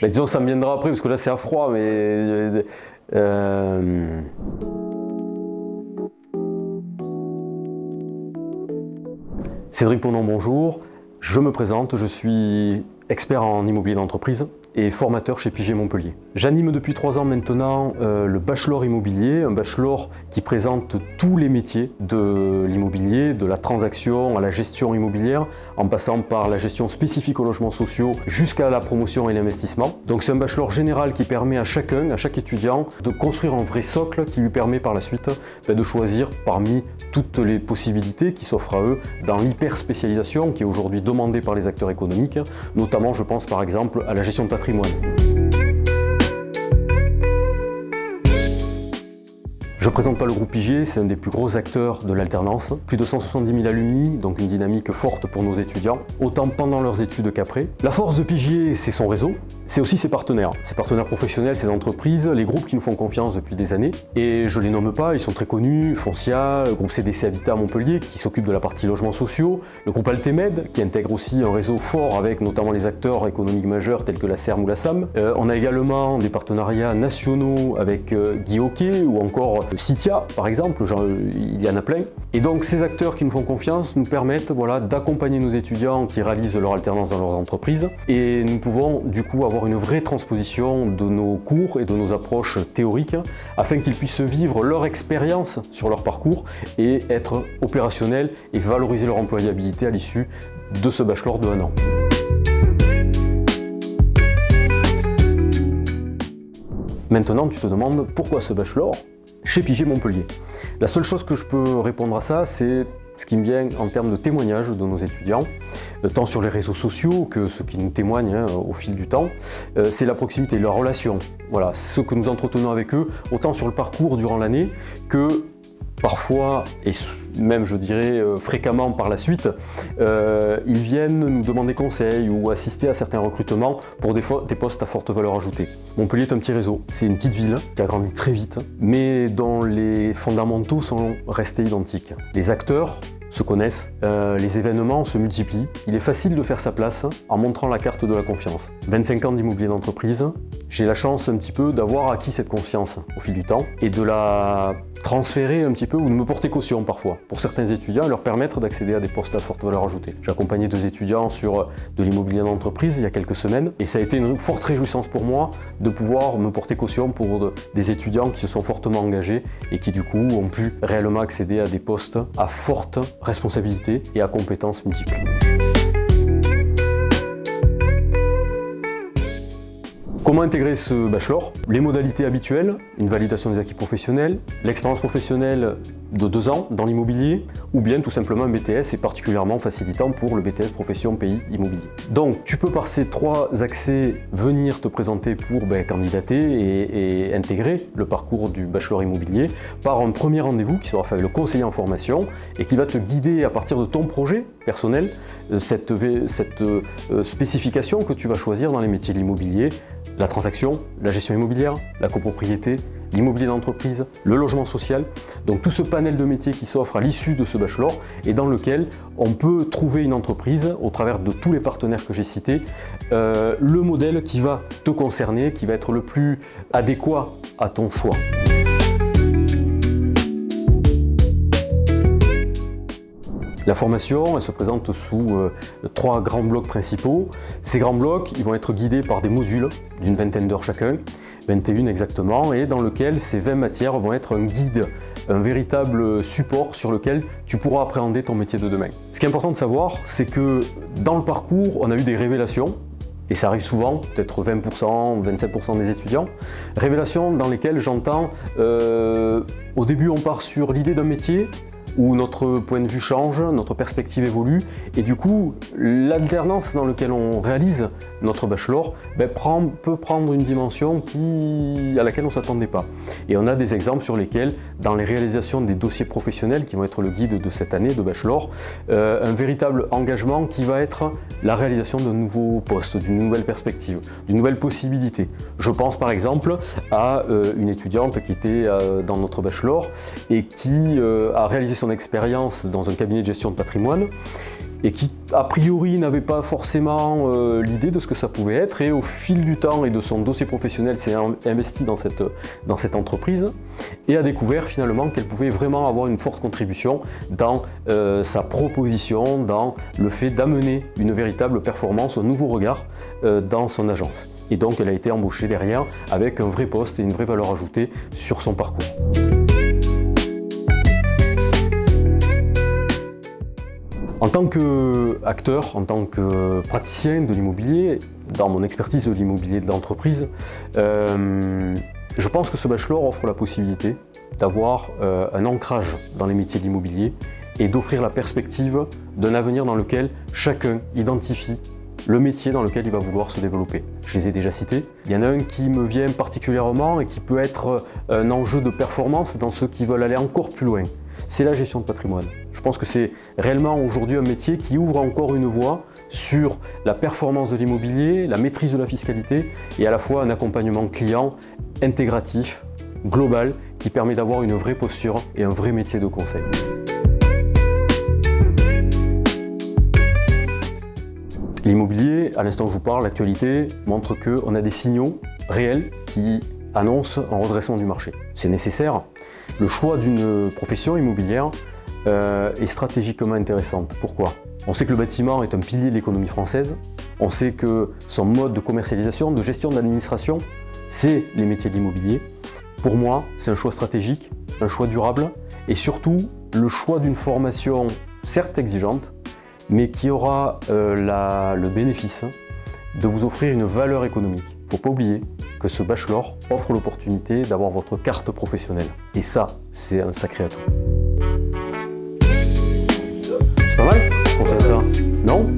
Ben, disons que ça me viendra après, parce que là c'est à froid, mais... Cédric Ponnon, bonjour. Je me présente, je suis expert en immobilier d'entreprise et formateur chez Piget Montpellier. J'anime depuis 3 ans maintenant le bachelor immobilier, un bachelor qui présente tous les métiers de l'immobilier, de la transaction à la gestion immobilière, en passant par la gestion spécifique aux logements sociaux jusqu'à la promotion et l'investissement. Donc c'est un bachelor général qui permet à chacun, à chaque étudiant, de construire un vrai socle qui lui permet par la suite de choisir parmi toutes les possibilités qui s'offrent à eux dans l'hyper spécialisation qui est aujourd'hui demandée par les acteurs économiques, notamment je pense par exemple à la gestion de patrimoine. Je ne présente pas le groupe Piget, c'est un des plus gros acteurs de l'alternance. Plus de 170 000 alumni, donc une dynamique forte pour nos étudiants, autant pendant leurs études qu'après. La force de Piget, c'est son réseau, c'est aussi ses partenaires professionnels, ses entreprises, les groupes qui nous font confiance depuis des années. Et je ne les nomme pas, ils sont très connus, Foncia, le groupe CDC Habitat à Montpellier, qui s'occupe de la partie logements sociaux, le groupe Altemed, qui intègre aussi un réseau fort avec notamment les acteurs économiques majeurs tels que la CERM ou la SAM. On a également des partenariats nationaux avec Guy Hockey ou encore Citia, par exemple, il y en a plein. Et donc ces acteurs qui nous font confiance nous permettent d'accompagner nos étudiants qui réalisent leur alternance dans leurs entreprises. Et nous pouvons du coup avoir une vraie transposition de nos cours et de nos approches théoriques afin qu'ils puissent vivre leur expérience sur leur parcours et être opérationnels et valoriser leur employabilité à l'issue de ce bachelor de 1 an. Maintenant, tu te demandes pourquoi ce bachelor chez Piget Montpellier. La seule chose que je peux répondre à ça, c'est ce qui me vient en termes de témoignages de nos étudiants, tant sur les réseaux sociaux que ceux qui nous témoignent au fil du temps, c'est la proximité, la relation. Voilà, ce que nous entretenons avec eux, autant sur le parcours durant l'année que parfois, et même je dirais fréquemment par la suite, ils viennent nous demander conseil ou assister à certains recrutements pour des postes à forte valeur ajoutée. Montpellier est un petit réseau, c'est une petite ville qui a grandi très vite, mais dont les fondamentaux sont restés identiques. Les acteurs se connaissent, les événements se multiplient. Il est facile de faire sa place en montrant la carte de la confiance. 25 ans d'immobilier d'entreprise, j'ai la chance un petit peu d'avoir acquis cette confiance au fil du temps et de la transférer un petit peu ou de me porter caution parfois pour certains étudiants et leur permettre d'accéder à des postes à forte valeur ajoutée. J'ai accompagné 2 étudiants sur de l'immobilier d'entreprise il y a quelques semaines et ça a été une forte réjouissance pour moi de pouvoir me porter caution pour des étudiants qui se sont fortement engagés et qui du coup ont pu réellement accéder à des postes à forte responsabilité et à compétences multiples. Comment intégrer ce bachelor? Les modalités habituelles, une validation des acquis professionnels, l'expérience professionnelle de 2 ans dans l'immobilier, ou bien tout simplement un BTS, et particulièrement facilitant pour le BTS Profession Pays Immobilier. Donc tu peux par ces 3 accès venir te présenter pour candidater et intégrer le parcours du bachelor immobilier par un premier rendez-vous qui sera fait avec le conseiller en formation et qui va te guider à partir de ton projet personnel, cette spécification que tu vas choisir dans les métiers de l'immobilier, la transaction, la gestion immobilière, la copropriété, l'immobilier d'entreprise, le logement social. Donc tout ce panel de métiers qui s'offre à l'issue de ce bachelor et dans lequel on peut trouver une entreprise au travers de tous les partenaires que j'ai cités, le modèle qui va te concerner, qui va être le plus adéquat à ton choix. La formation, elle se présente sous 3 grands blocs principaux. Ces grands blocs, ils vont être guidés par des modules d'une vingtaine d'heures chacun, 21 exactement, et dans lequel ces 20 matières vont être un guide, un véritable support sur lequel tu pourras appréhender ton métier de demain. Ce qui est important de savoir, c'est que dans le parcours, on a eu des révélations, et ça arrive souvent, peut-être 20%, 27% des étudiants, révélations dans lesquelles j'entends, au début on part sur l'idée d'un métier, où notre point de vue change, notre perspective évolue, et du coup, l'alternance dans laquelle on réalise notre bachelor peut prendre une dimension à laquelle on ne s'attendait pas. Et on a des exemples sur lesquels, dans les réalisations des dossiers professionnels, qui vont être le guide de cette année de bachelor, un véritable engagement qui va être la réalisation d'un nouveau poste, d'une nouvelle perspective, d'une nouvelle possibilité. Je pense par exemple à une étudiante qui était dans notre bachelor et qui a réalisé son expérience dans un cabinet de gestion de patrimoine et qui a priori n'avait pas forcément l'idée de ce que ça pouvait être, et au fil du temps et de son dossier professionnel s'est investi dans cette entreprise et a découvert finalement qu'elle pouvait vraiment avoir une forte contribution dans sa proposition, dans le fait d'amener une véritable performance, un nouveau regard dans son agence. Et donc elle a été embauchée derrière avec un vrai poste et une vraie valeur ajoutée sur son parcours. En tant qu'acteur, en tant que praticien de l'immobilier, dans mon expertise de l'immobilier de l'entreprise, je pense que ce bachelor offre la possibilité d'avoir un ancrage dans les métiers de l'immobilier et d'offrir la perspective d'un avenir dans lequel chacun identifie le métier dans lequel il va vouloir se développer. Je les ai déjà cités. Il y en a un qui me vient particulièrement et qui peut être un enjeu de performance dans ceux qui veulent aller encore plus loin. C'est la gestion de patrimoine. Je pense que c'est réellement aujourd'hui un métier qui ouvre encore une voie sur la performance de l'immobilier, la maîtrise de la fiscalité et à la fois un accompagnement client intégratif, global, qui permet d'avoir une vraie posture et un vrai métier de conseil. L'immobilier, à l'instant où je vous parle, l'actualité montre qu'on a des signaux réels qui annoncent un redressement du marché. C'est nécessaire. Le choix d'une profession immobilière est stratégiquement intéressante. Pourquoi? On sait que le bâtiment est un pilier de l'économie française. On sait que son mode de commercialisation, de gestion de l'administration, c'est les métiers de l'immobilier. Pour moi, c'est un choix stratégique, un choix durable et surtout le choix d'une formation certes exigeante, mais qui aura le bénéfice de vous offrir une valeur économique. Il ne faut pas oublier que ce bachelor offre l'opportunité d'avoir votre carte professionnelle. Et ça, c'est un sacré atout. C'est pas mal? Je pense à ça. Non?